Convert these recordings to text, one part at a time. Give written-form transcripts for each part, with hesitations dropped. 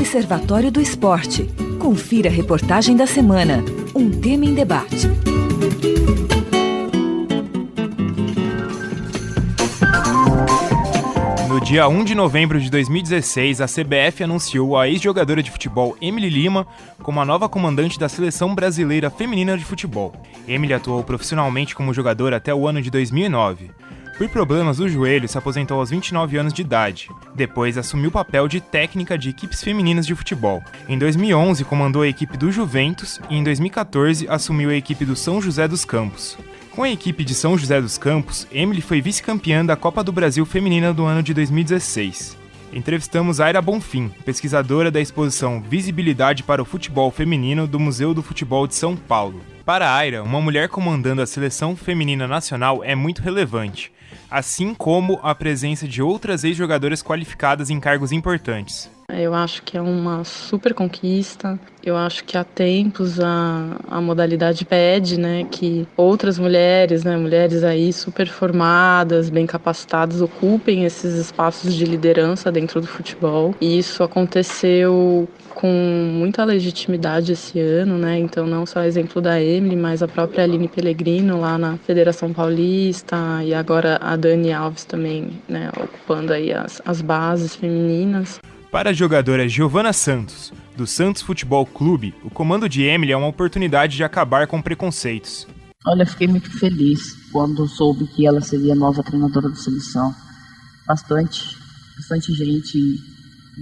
Observatório do Esporte. Confira a reportagem da semana. Um tema em debate. No dia 1 de novembro de 2016, a CBF anunciou a ex-jogadora de futebol Emily Lima como a nova comandante da Seleção Brasileira Feminina de Futebol. Emily atuou profissionalmente como jogadora até o ano de 2009. Por problemas do joelho, se aposentou aos 29 anos de idade. Depois, assumiu o papel de técnica de equipes femininas de futebol. Em 2011, comandou a equipe do Juventus e, em 2014, assumiu a equipe do São José dos Campos. Com a equipe de São José dos Campos, Emily foi vice-campeã da Copa do Brasil Feminina do ano de 2016. Entrevistamos Aira Bonfim, pesquisadora da exposição Visibilidade para o Futebol Feminino do Museu do Futebol de São Paulo. Para Aira, uma mulher comandando a seleção feminina nacional é muito relevante, assim como a presença de outras ex-jogadoras qualificadas em cargos importantes. Eu acho que é uma super conquista. Eu acho que há tempos a modalidade pede, que outras mulheres, mulheres aí super formadas, bem capacitadas, ocupem esses espaços de liderança dentro do futebol. E isso aconteceu com muita legitimidade esse ano, Então não só o exemplo da Emily, mas a própria Aline Pellegrino lá na Federação Paulista e agora a Dani Alves também, ocupando aí as bases femininas. Para a jogadora Giovana Santos, do Santos Futebol Clube, o comando de Emily é uma oportunidade de acabar com preconceitos. Olha, eu fiquei muito feliz quando soube que ela seria a nova treinadora da seleção. Bastante gente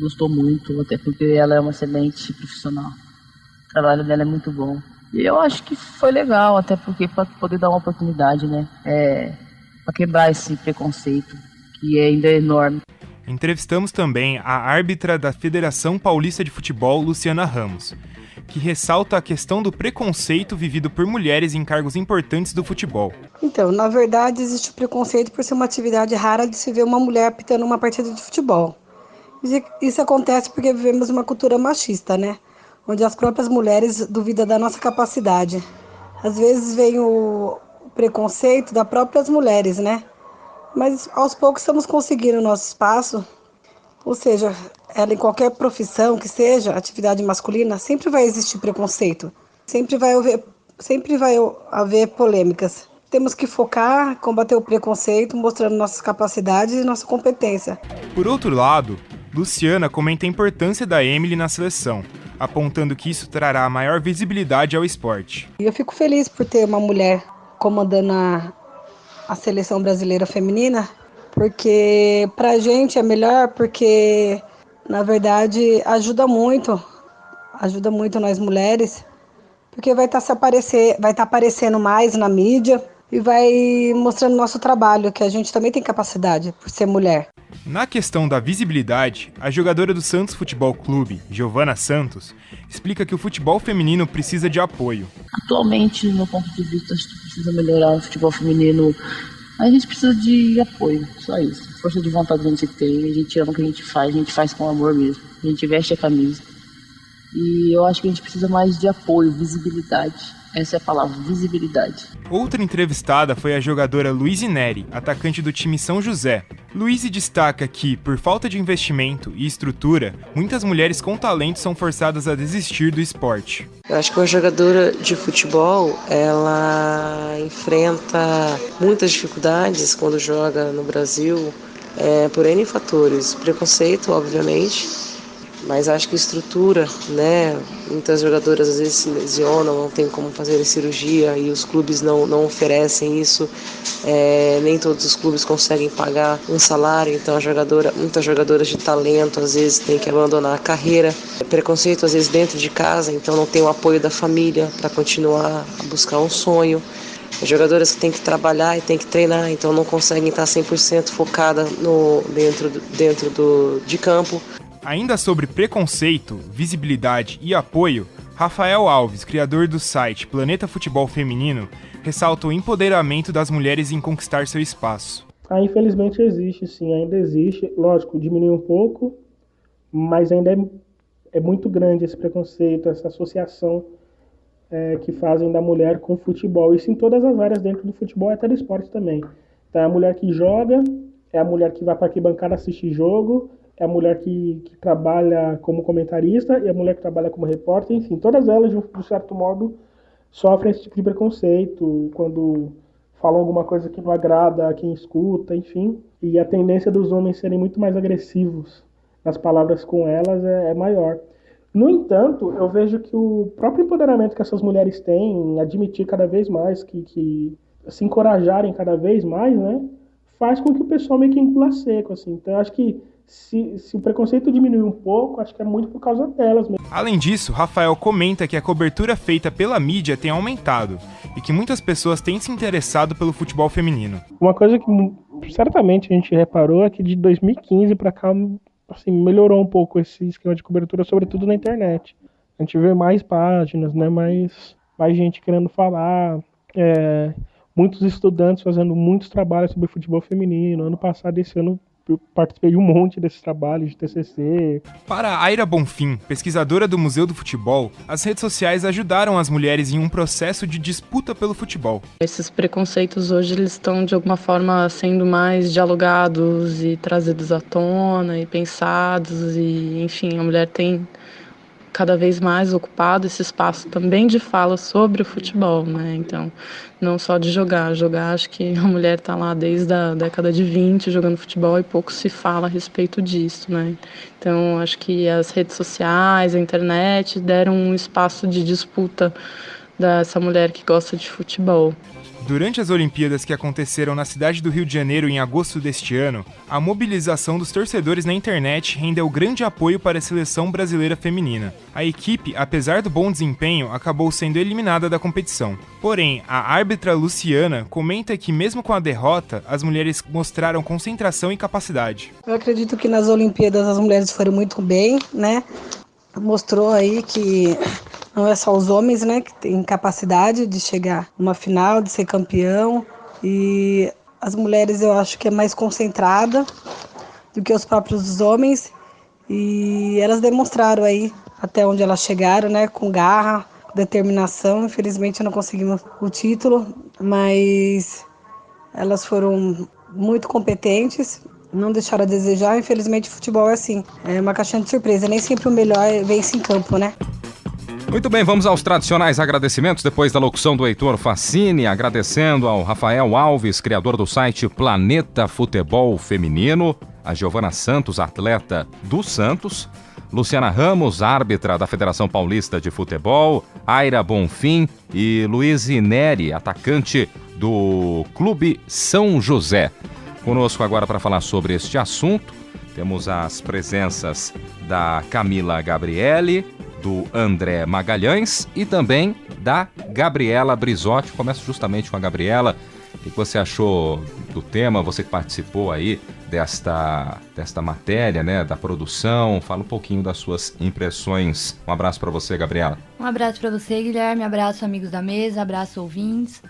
gostou muito, até porque ela é uma excelente profissional. O trabalho dela é muito bom. E eu acho que foi legal, até porque para poder dar uma oportunidade, para quebrar esse preconceito, que ainda é enorme. Entrevistamos também a árbitra da Federação Paulista de Futebol, Luciana Ramos, que ressalta a questão do preconceito vivido por mulheres em cargos importantes do futebol. Então, na verdade, existe o preconceito por ser uma atividade rara de se ver uma mulher apitando uma partida de futebol. Isso acontece porque vivemos uma cultura machista, onde as próprias mulheres duvidam da nossa capacidade. Às vezes vem o preconceito das próprias mulheres, Mas aos poucos estamos conseguindo o nosso espaço, ou seja, ela em qualquer profissão que seja, atividade masculina, sempre vai existir preconceito, sempre vai haver polêmicas. Temos que focar, combater o preconceito, mostrando nossas capacidades e nossa competência. Por outro lado, Luciana comenta a importância da Emily na seleção, apontando que isso trará maior visibilidade ao esporte. Eu fico feliz por ter uma mulher comandando a seleção brasileira feminina, porque pra gente é melhor, porque na verdade ajuda muito nós mulheres, porque vai estar aparecendo mais na mídia e vai mostrando nosso trabalho, que a gente também tem capacidade por ser mulher. Na questão da visibilidade, a jogadora do Santos Futebol Clube, Giovana Santos, explica que o futebol feminino precisa de apoio. Atualmente, no meu ponto de vista, a gente precisa melhorar o futebol feminino. A gente precisa de apoio, só isso. Força de vontade a gente tem, a gente ama o que a gente faz com amor mesmo. A gente veste a camisa. E eu acho que a gente precisa mais de apoio, visibilidade. Essa é a palavra, visibilidade. Outra entrevistada foi a jogadora Luíse Neri, atacante do time São José. Luíse destaca que, por falta de investimento e estrutura, muitas mulheres com talento são forçadas a desistir do esporte. Eu acho que uma jogadora de futebol, ela enfrenta muitas dificuldades quando joga no Brasil, por N fatores. Preconceito, obviamente, mas acho que estrutura, muitas jogadoras às vezes se lesionam, não tem como fazer cirurgia e os clubes não oferecem isso, nem todos os clubes conseguem pagar um salário, então muitas jogadoras de talento às vezes têm que abandonar a carreira, preconceito às vezes dentro de casa, então não tem o apoio da família para continuar a buscar um sonho. As jogadoras que têm que trabalhar e têm que treinar, então não conseguem estar 100% focada dentro de campo. Ainda sobre preconceito, visibilidade e apoio, Rafael Alves, criador do site Planeta Futebol Feminino, ressalta o empoderamento das mulheres em conquistar seu espaço. Infelizmente existe, sim, ainda existe. Lógico, diminui um pouco, mas ainda é muito grande esse preconceito, essa associação que fazem da mulher com o futebol. Isso em todas as áreas dentro do futebol e até do esporte também. Então é a mulher que joga, é a mulher que vai para a arquibancada assistir jogo, é a mulher que trabalha como comentarista e a mulher que trabalha como repórter, enfim, todas elas, de certo modo, sofrem esse tipo de preconceito quando falam alguma coisa que não agrada a quem escuta, enfim. E a tendência dos homens serem muito mais agressivos nas palavras com elas é maior. No entanto, eu vejo que o próprio empoderamento que essas mulheres têm, admitir cada vez mais, que se encorajarem cada vez mais, né, faz com que o pessoal meio que engula seco, assim. Então, eu acho que se o preconceito diminuir um pouco, acho que é muito por causa delas mesmo. Além disso, Rafael comenta que a cobertura feita pela mídia tem aumentado e que muitas pessoas têm se interessado pelo futebol feminino. Uma coisa que certamente a gente reparou é que de 2015 para cá, assim, melhorou um pouco esse esquema de cobertura, sobretudo na internet. A gente vê mais páginas, né, mais gente querendo falar, muitos estudantes fazendo muitos trabalhos sobre futebol feminino. Ano passado, esse ano, eu participei de um monte desses trabalhos de TCC. Para Aira Bonfim, pesquisadora do Museu do Futebol, as redes sociais ajudaram as mulheres em um processo de disputa pelo futebol. Esses preconceitos hoje eles estão de alguma forma sendo mais dialogados e trazidos à tona e pensados e, enfim, a mulher tem cada vez mais ocupado esse espaço também de fala sobre o futebol, né? Então, não só de jogar, acho que a mulher está lá desde a década de 20 jogando futebol e pouco se fala a respeito disso, né? Então, acho que as redes sociais, a internet deram um espaço de disputa dessa mulher que gosta de futebol. Durante as Olimpíadas que aconteceram na cidade do Rio de Janeiro em agosto deste ano, a mobilização dos torcedores na internet rendeu grande apoio para a seleção brasileira feminina. A equipe, apesar do bom desempenho, acabou sendo eliminada da competição. Porém, a árbitra Luciana comenta que mesmo com a derrota, as mulheres mostraram concentração e capacidade. Eu acredito que nas Olimpíadas as mulheres foram muito bem, né? Mostrou aí que não é só os homens, né, que têm capacidade de chegar numa final, de ser campeão. E as mulheres eu acho que é mais concentrada do que os próprios homens. E elas demonstraram aí até onde elas chegaram, né, com garra, com determinação. Infelizmente não conseguimos o título, mas elas foram muito competentes. Não deixaram a desejar. Infelizmente o futebol é assim, é uma caixinha de surpresa. Nem sempre o melhor vence em campo, né? Muito bem, vamos aos tradicionais agradecimentos depois da locução do Heitor Facini, agradecendo ao Rafael Alves, criador do site Planeta Futebol Feminino, a Giovana Santos, atleta do Santos, Luciana Ramos, árbitra da Federação Paulista de Futebol, Aira Bonfim e Luiz Neri, atacante do Clube São José. Conosco agora para falar sobre este assunto, temos as presenças da Camila Gabriele, do André Magalhães e também da Gabriela Brizotti. Começo justamente com a Gabriela. O que você achou do tema? Você que participou aí desta matéria, né, da produção. Fala um pouquinho das suas impressões. Um abraço para você, Gabriela. Um abraço para você, Guilherme. Abraço, amigos da mesa. Abraço, ouvintes.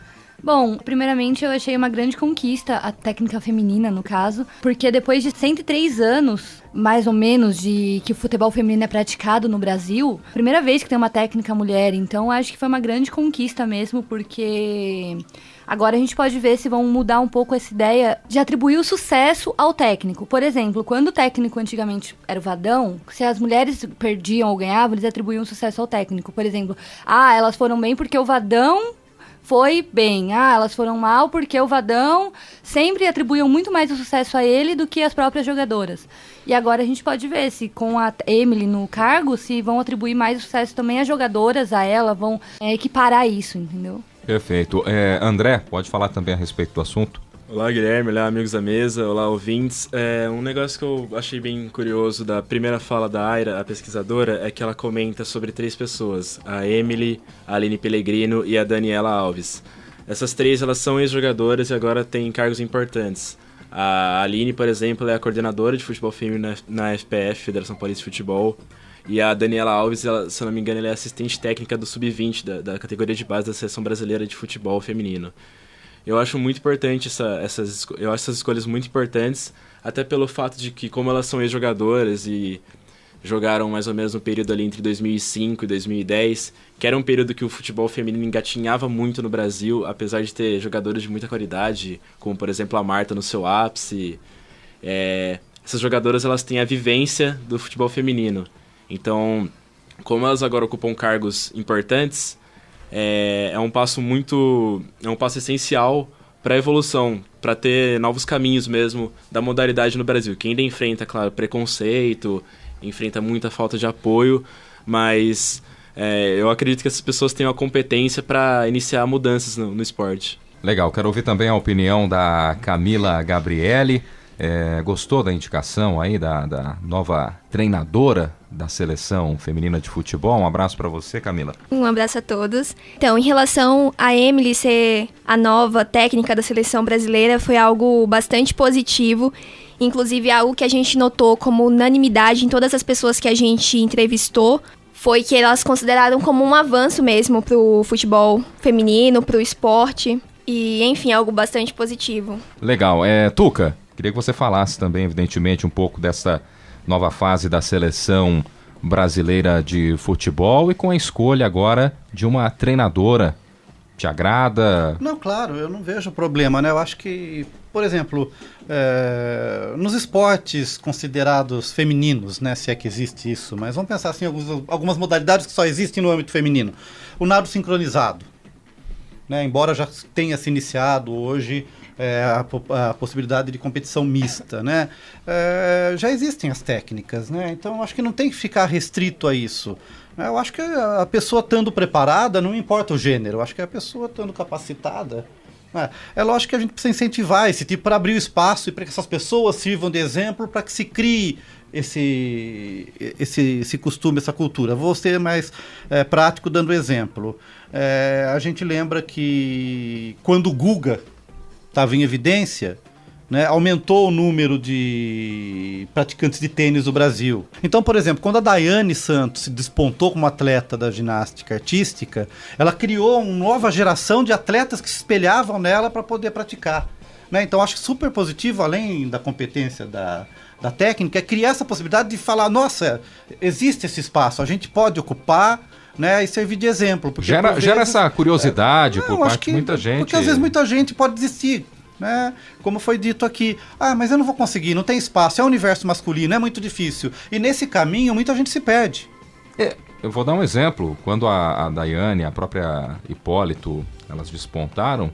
Bom, primeiramente eu achei uma grande conquista a técnica feminina, no caso, porque depois de 103 anos, mais ou menos, de que o futebol feminino é praticado no Brasil, primeira vez que tem uma técnica mulher, então acho que foi uma grande conquista mesmo, porque agora a gente pode ver se vão mudar um pouco essa ideia de atribuir o sucesso ao técnico. Por exemplo, quando o técnico antigamente era o Vadão, se as mulheres perdiam ou ganhavam, eles atribuíam o sucesso ao técnico. Por exemplo, elas foram bem porque o Vadão foi bem. Elas foram mal porque o Vadão sempre atribuíam muito mais o sucesso a ele do que as próprias jogadoras. E agora a gente pode ver se com a Emily no cargo, se vão atribuir mais o sucesso também às jogadoras, a ela, vão equiparar isso, entendeu? Perfeito. André, pode falar também a respeito do assunto? Olá, Guilherme. Olá, amigos da mesa. Olá, ouvintes. Um negócio que eu achei bem curioso da primeira fala da Aira, a pesquisadora, é que ela comenta sobre 3 pessoas. A Emily, a Aline Pellegrino e a Daniela Alves. Essas 3, elas são ex-jogadoras e agora têm cargos importantes. A Aline, por exemplo, é a coordenadora de futebol feminino na FPF, Federação Paulista de Futebol. E a Daniela Alves, ela, se eu não me engano, ela é assistente técnica do Sub-20, da categoria de base da Seleção Brasileira de Futebol Feminino. Eu acho muito importante essas escolhas muito importantes, até pelo fato de que, como elas são ex-jogadoras e jogaram mais ou menos no período ali entre 2005 e 2010, que era um período que o futebol feminino engatinhava muito no Brasil, apesar de ter jogadores de muita qualidade, como, por exemplo, a Marta no seu ápice, essas jogadoras elas têm a vivência do futebol feminino. Então, como elas agora ocupam cargos importantes, é um passo essencial para a evolução, para ter novos caminhos mesmo da modalidade no Brasil, que ainda enfrenta, claro, preconceito, enfrenta muita falta de apoio, mas eu acredito que essas pessoas tenham a competência para iniciar mudanças no esporte. Legal, quero ouvir também a opinião da Camila Gabriele. Gostou da indicação aí da nova treinadora da seleção feminina de futebol? Um abraço para você, Camila. Um abraço a todos. Então, em relação a Emily ser a nova técnica da seleção brasileira, foi algo bastante positivo. Inclusive, algo que a gente notou como unanimidade em todas as pessoas que a gente entrevistou foi que elas consideraram como um avanço mesmo pro futebol feminino, pro esporte. E, enfim, algo bastante positivo. Legal. Tuca, queria que você falasse também, evidentemente, um pouco dessa nova fase da seleção brasileira de futebol e com a escolha agora de uma treinadora. Te agrada? Não, claro, eu não vejo problema, né? Eu acho que, por exemplo, nos esportes considerados femininos, né, se é que existe isso, mas vamos pensar assim, algumas modalidades que só existem no âmbito feminino. O nado sincronizado, né, embora já tenha se iniciado hoje a possibilidade de competição mista, né, já existem as técnicas, né, então acho que não tem que ficar restrito a isso. Eu acho que a pessoa estando preparada, não importa o gênero, eu acho que a pessoa estando capacitada, é lógico que a gente precisa incentivar esse tipo para abrir o espaço e para que essas pessoas sirvam de exemplo para que se crie esse costume, essa cultura. Vou ser mais prático dando exemplo. A gente lembra que quando o Guga estava em evidência, né, aumentou o número de praticantes de tênis no Brasil. Então, por exemplo, quando a Daiane Santos se despontou como atleta da ginástica artística, ela criou uma nova geração de atletas que se espelhavam nela para poder praticar. Né? Então, acho super positivo, além da competência da técnica, é criar essa possibilidade de falar, nossa, existe esse espaço, a gente pode ocupar, né, e servir de exemplo. Porque, gera essa curiosidade por parte de muita gente. Porque às vezes muita gente pode desistir. Né? Como foi dito aqui, mas eu não vou conseguir, não tem espaço, é o universo masculino, é muito difícil. E nesse caminho muita gente se perde. Eu vou dar um exemplo. Quando a Daiane, a própria Hipólito, elas despontaram,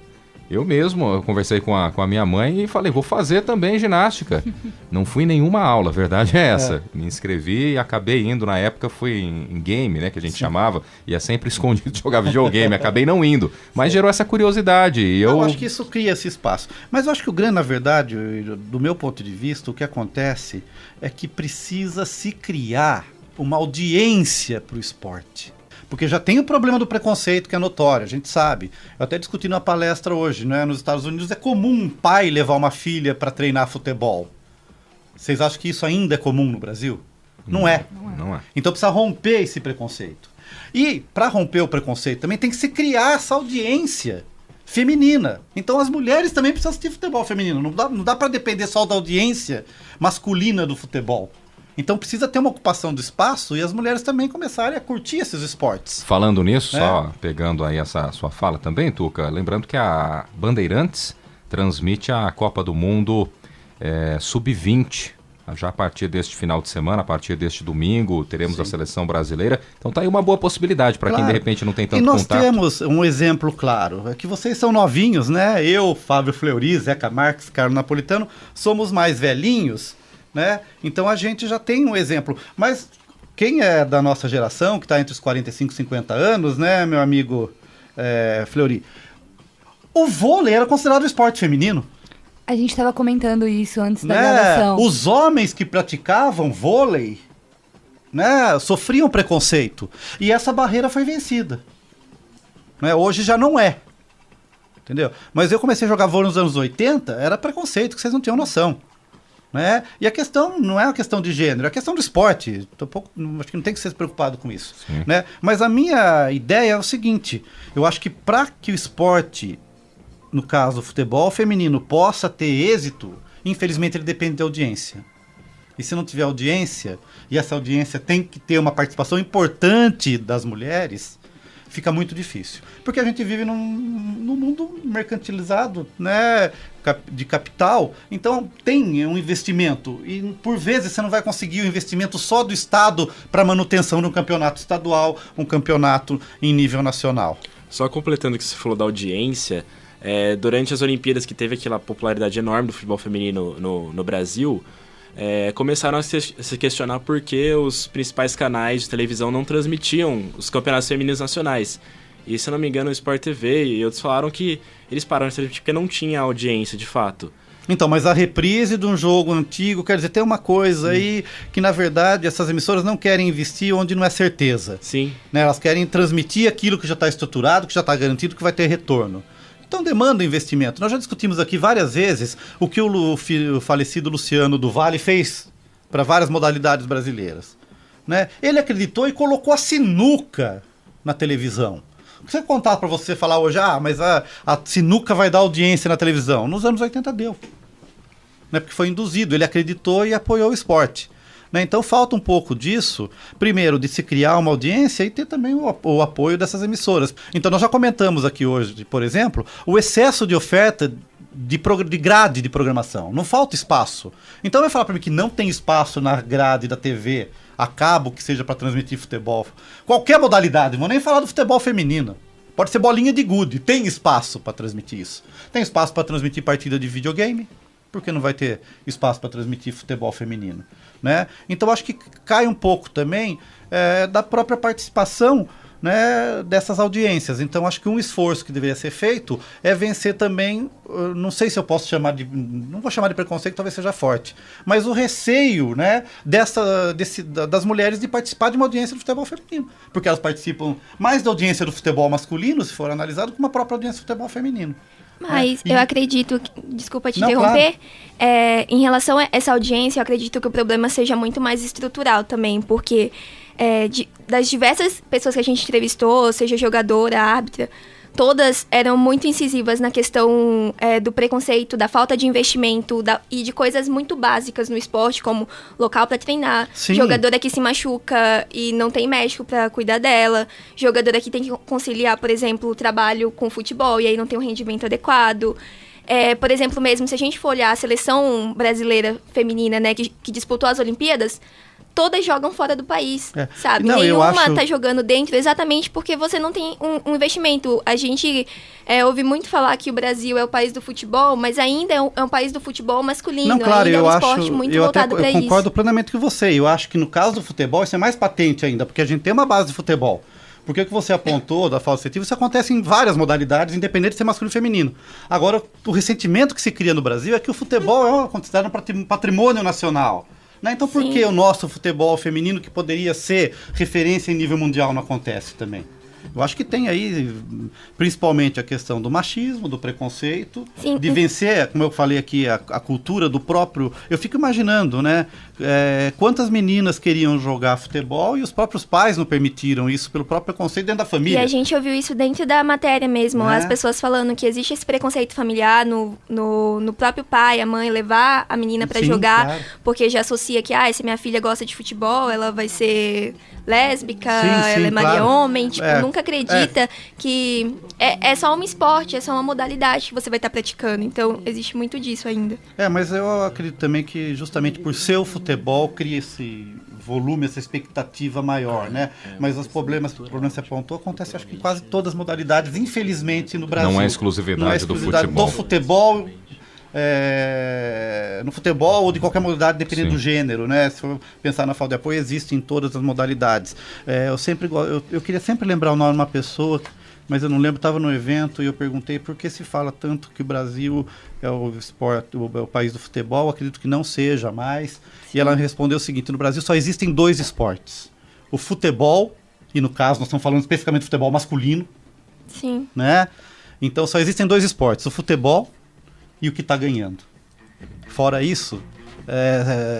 eu conversei com a minha mãe e falei, vou fazer também ginástica. Não fui em nenhuma aula, a verdade é essa. Me inscrevi e acabei indo, na época fui em game, né, que a gente chamava, ia sempre escondido jogar videogame, acabei não indo. Mas gerou essa curiosidade. E eu acho que isso cria esse espaço. Mas eu acho que o grande, na verdade, do meu ponto de vista, o que acontece é que precisa se criar uma audiência para o esporte. Porque já tem o problema do preconceito, que é notório, a gente sabe. Eu até discuti numa palestra hoje, né? Nos Estados Unidos é comum um pai levar uma filha para treinar futebol. Vocês acham que isso ainda é comum no Brasil? Não é. Então precisa romper esse preconceito. E para romper o preconceito também tem que se criar essa audiência feminina. Então as mulheres também precisam assistir futebol feminino. Não dá para depender só da audiência masculina do futebol. Então precisa ter uma ocupação do espaço e as mulheres também começarem a curtir esses esportes. Falando nisso, só pegando aí essa sua fala também, Tuca, lembrando que a Bandeirantes transmite a Copa do Mundo Sub-20. Já a partir deste final de semana, a partir deste domingo, teremos a seleção brasileira. Então tá aí uma boa possibilidade para quem de repente não tem tanto contato. E nós temos um exemplo claro, é que vocês são novinhos, né? Eu, Fábio Fleury, Zeca Marques, Carlos Napolitano, somos mais velhinhos, né? Então a gente já tem um exemplo. Mas quem é da nossa geração, que está entre os 45 e 50 anos, né, meu amigo Fleury, o vôlei era considerado esporte feminino. A gente estava comentando isso antes da gravação. Os homens que praticavam vôlei, né, sofriam preconceito. E essa barreira foi vencida. Né? Hoje já não é. Entendeu? Mas eu comecei a jogar vôlei nos anos 80, era preconceito, que vocês não tinham noção. Né? E a questão não é uma questão de gênero, é a questão do esporte. Acho que não tem que ser preocupado com isso. Né? Mas a minha ideia é o seguinte, eu acho que para que o esporte, no caso o futebol feminino, possa ter êxito, infelizmente ele depende de audiência. E se não tiver audiência, e essa audiência tem que ter uma participação importante das mulheres, fica muito difícil. Porque a gente vive num mundo mercantilizado, né, de capital, então tem um investimento e por vezes você não vai conseguir o investimento só do Estado para manutenção de um campeonato estadual, um campeonato em nível nacional. Só completando o que você falou da audiência, durante as Olimpíadas, que teve aquela popularidade enorme do futebol feminino no Brasil, começaram a se questionar por que os principais canais de televisão não transmitiam os campeonatos femininos nacionais. E, se eu não me engano, o Sport TV e outros falaram que eles pararam de transmitir porque não tinha audiência, de fato. Então, mas a reprise de um jogo antigo, quer dizer, tem uma coisa aí que, na verdade, essas emissoras não querem investir onde não é certeza. Sim. Né? Elas querem transmitir aquilo que já está estruturado, que já está garantido, que vai ter retorno. Então demanda investimento. Nós já discutimos aqui várias vezes o que o falecido Luciano do Vale fez para várias modalidades brasileiras. Né? Ele acreditou e colocou a sinuca na televisão. Se eu contar para você falar hoje, mas a sinuca vai dar audiência na televisão. Nos anos 80 deu. Né? Porque foi induzido, ele acreditou e apoiou o esporte. Né? Então falta um pouco disso, primeiro de se criar uma audiência e ter também o apoio dessas emissoras. Então nós já comentamos aqui hoje, por exemplo, o excesso de oferta de grade de programação. Não falta espaço. Então vai falar para mim que não tem espaço na grade da TV a cabo que seja para transmitir futebol. Qualquer modalidade, não vou nem falar do futebol feminino. Pode ser bolinha de gude, tem espaço para transmitir isso. Tem espaço para transmitir partida de videogame, porque não vai ter espaço para transmitir futebol feminino. Né? Então acho que cai um pouco também da própria participação, né, dessas audiências. Então acho que um esforço que deveria ser feito é vencer também, não sei se eu posso chamar de, não vou chamar de preconceito, talvez seja forte, mas o receio, né, das mulheres de participar de uma audiência do futebol feminino, porque elas participam mais da audiência do futebol masculino, se for analisado, como a própria audiência do futebol feminino. Mas eu acredito, desculpa te interromper, claro. Em relação a essa audiência, eu acredito que o problema seja muito mais estrutural também, porque das diversas pessoas que a gente entrevistou, seja jogadora, árbitra, todas eram muito incisivas na questão do preconceito, da falta de investimento e de coisas muito básicas no esporte, como local para treinar, Sim. Jogadora que se machuca e não tem médico para cuidar dela, jogadora que tem que conciliar, por exemplo, o trabalho com o futebol e aí não tem um rendimento adequado. Por exemplo, mesmo se a gente for olhar a seleção brasileira feminina, né, que disputou as Olimpíadas, todas jogam fora do país, sabe? Não, Nenhuma tá jogando dentro, exatamente porque você não tem um investimento. A gente ouve muito falar que o Brasil é o país do futebol, mas ainda é um país do futebol masculino. Não, claro, ainda eu é um esporte muito voltado para isso. Eu concordo plenamente com você. Eu acho que no caso do futebol isso é mais patente ainda, porque a gente tem uma base de futebol. Porque o que você apontou da falta efetiva, isso acontece em várias modalidades, independente de ser masculino ou feminino. Agora, o ressentimento que se cria no Brasil é que o futebol é considerado um patrimônio nacional. Né? Então por que o nosso futebol feminino, que poderia ser referência em nível mundial, não acontece também? Eu acho que tem aí, principalmente, a questão do machismo, do preconceito, Sim. de vencer, como eu falei aqui, a cultura do próprio... Eu fico imaginando, né? Quantas meninas queriam jogar futebol e os próprios pais não permitiram isso pelo próprio preconceito dentro da família. E a gente ouviu isso dentro da matéria mesmo, as pessoas falando que existe esse preconceito familiar no próprio pai, a mãe, levar a menina para jogar, claro. Porque já associa que, se minha filha gosta de futebol, ela vai ser lésbica, ela é Maria Homem, tipo, nunca acredita que é só um esporte, é só uma modalidade que você vai estar praticando. Então, existe muito disso ainda. Mas eu acredito também que justamente por ser o futebol cria esse volume, essa expectativa maior, né? Mas os problemas que você apontou acontecem, acho que em quase todas as modalidades, infelizmente, no Brasil. Não é exclusividade do futebol. Do futebol... no futebol ou de qualquer modalidade, dependendo do gênero, né? Se for pensar na falta de apoio, existe em todas as modalidades. Eu queria sempre lembrar o nome de uma pessoa, mas eu não lembro, estava no evento e eu perguntei por que se fala tanto que o Brasil é o país do futebol. Eu acredito que não seja mais. E ela respondeu o seguinte: no Brasil só existem 2 esportes: o futebol, e no caso nós estamos falando especificamente do futebol masculino. Sim. Né? Então só existem 2 esportes: o futebol e o que está ganhando. Fora isso,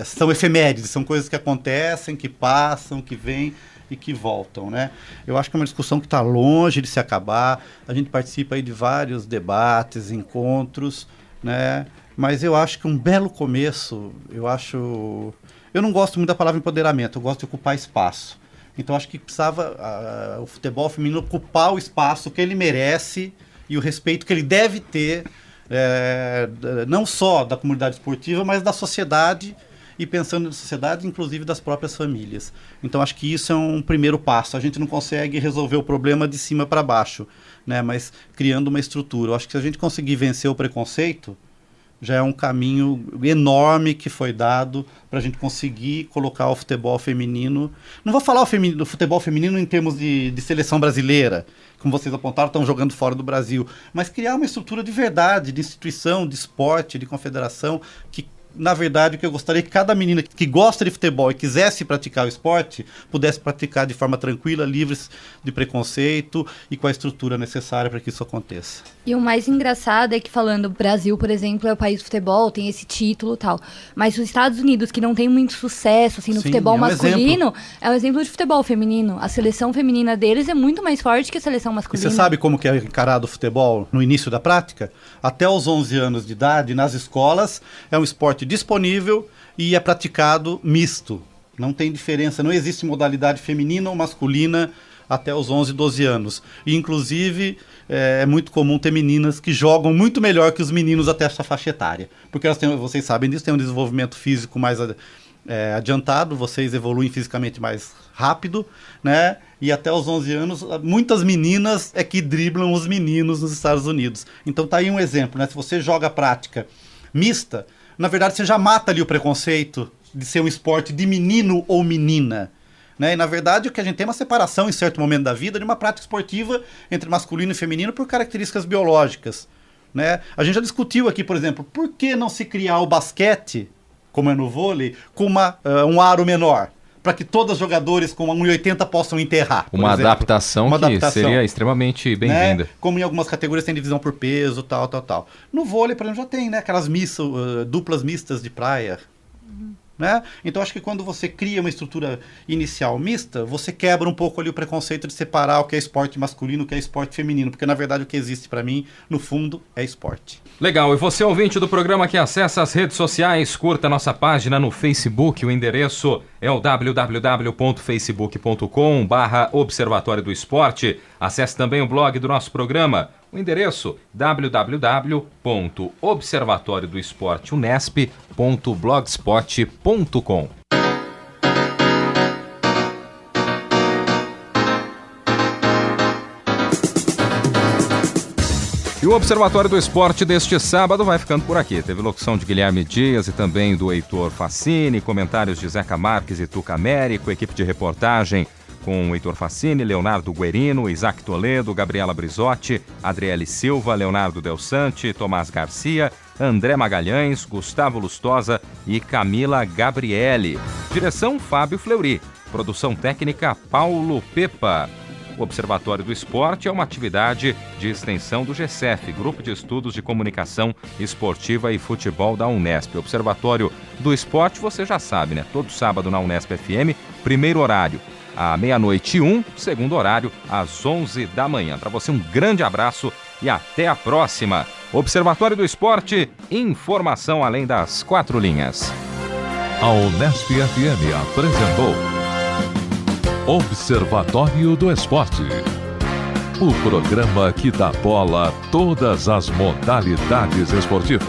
são efemérides, são coisas que acontecem, que passam, que vêm e que voltam, né? Eu acho que é uma discussão que está longe de se acabar. A gente participa aí de vários debates, encontros, né? Mas eu acho que um belo começo, eu não gosto muito da palavra empoderamento, eu gosto de ocupar espaço. Então acho que precisava o futebol feminino ocupar o espaço que ele merece e o respeito que ele deve ter, não só da comunidade esportiva, mas da sociedade, e pensando na sociedade, inclusive das próprias famílias. Então acho que isso é um primeiro passo. A gente não consegue resolver o problema de cima para baixo, né? Mas criando uma estrutura. Eu acho que se a gente conseguir vencer o preconceito, já é um caminho enorme que foi dado para a gente conseguir colocar o futebol feminino. Não vou falar do futebol feminino em termos de seleção brasileira, como vocês apontaram, estão jogando fora do Brasil, mas criar uma estrutura de verdade, de instituição, de esporte, de confederação, que, na verdade, o que eu gostaria é que cada menina que gosta de futebol e quisesse praticar o esporte, pudesse praticar de forma tranquila, livre de preconceito e com a estrutura necessária para que isso aconteça. E o mais engraçado é que, falando, o Brasil, por exemplo, é o país do futebol, tem esse título e tal. Mas os Estados Unidos, que não tem muito sucesso assim, no futebol masculino, é um exemplo de futebol feminino. A seleção feminina deles é muito mais forte que a seleção masculina. E você sabe como que é encarado o futebol no início da prática? Até os 11 anos de idade, nas escolas, é um esporte disponível e é praticado misto. Não tem diferença, não existe modalidade feminina ou masculina até os 11, 12 anos. E, inclusive, é muito comum ter meninas que jogam muito melhor que os meninos até essa faixa etária. Porque elas têm, vocês sabem disso, têm um desenvolvimento físico mais adiantado, vocês evoluem fisicamente mais rápido, né? E até os 11 anos, muitas meninas é que driblam os meninos nos Estados Unidos. Então tá aí um exemplo, né? Se você joga prática mista, na verdade você já mata ali o preconceito de ser um esporte de menino ou menina, né? E na verdade o que a gente tem é uma separação em certo momento da vida de uma prática esportiva entre masculino e feminino por características biológicas, né? A gente já discutiu aqui, por exemplo, por que não se criar o basquete, como é no vôlei, com um aro menor, para que todos os jogadores com 1,80 possam enterrar. Uma adaptação que seria extremamente bem-vinda. Né? Como em algumas categorias tem divisão por peso, tal. No vôlei, por exemplo, já tem, né? Aquelas duplas mistas de praia. Né? Então acho que quando você cria uma estrutura inicial mista, você quebra um pouco ali o preconceito de separar o que é esporte masculino, o que é esporte feminino, porque na verdade o que existe para mim, no fundo, é esporte. Legal, e você ouvinte do programa que acessa as redes sociais, curta nossa página no Facebook, o endereço é o www.facebook.com/Observatório do Esporte. Acesse também o blog do nosso programa, o endereço www.observatoriodoesporteunesp.blogspot.com. E o Observatório do Esporte deste sábado vai ficando por aqui. Teve locução de Guilherme Dias e também do Heitor Facini, comentários de Zeca Marques e Tuca Américo, equipe de reportagem com o Heitor Facini, Leonardo Guerino, Isaac Toledo, Gabriela Brizotti, Adriele Silva, Leonardo Del Sante, Tomás Garcia, André Magalhães, Gustavo Lustosa e Camila Gabriele. Direção Fábio Fleury. Produção técnica Paulo Pepa. O Observatório do Esporte é uma atividade de extensão do GCEF, Grupo de Estudos de Comunicação Esportiva e Futebol da Unesp. Observatório do Esporte, você já sabe, né? Todo sábado na Unesp FM, primeiro horário à 12:01, segundo horário às 11 da manhã. Para você um grande abraço e até a próxima. Observatório do Esporte, informação além das quatro linhas. A Unesp FM apresentou Observatório do Esporte, o programa que dá bola a todas as modalidades esportivas.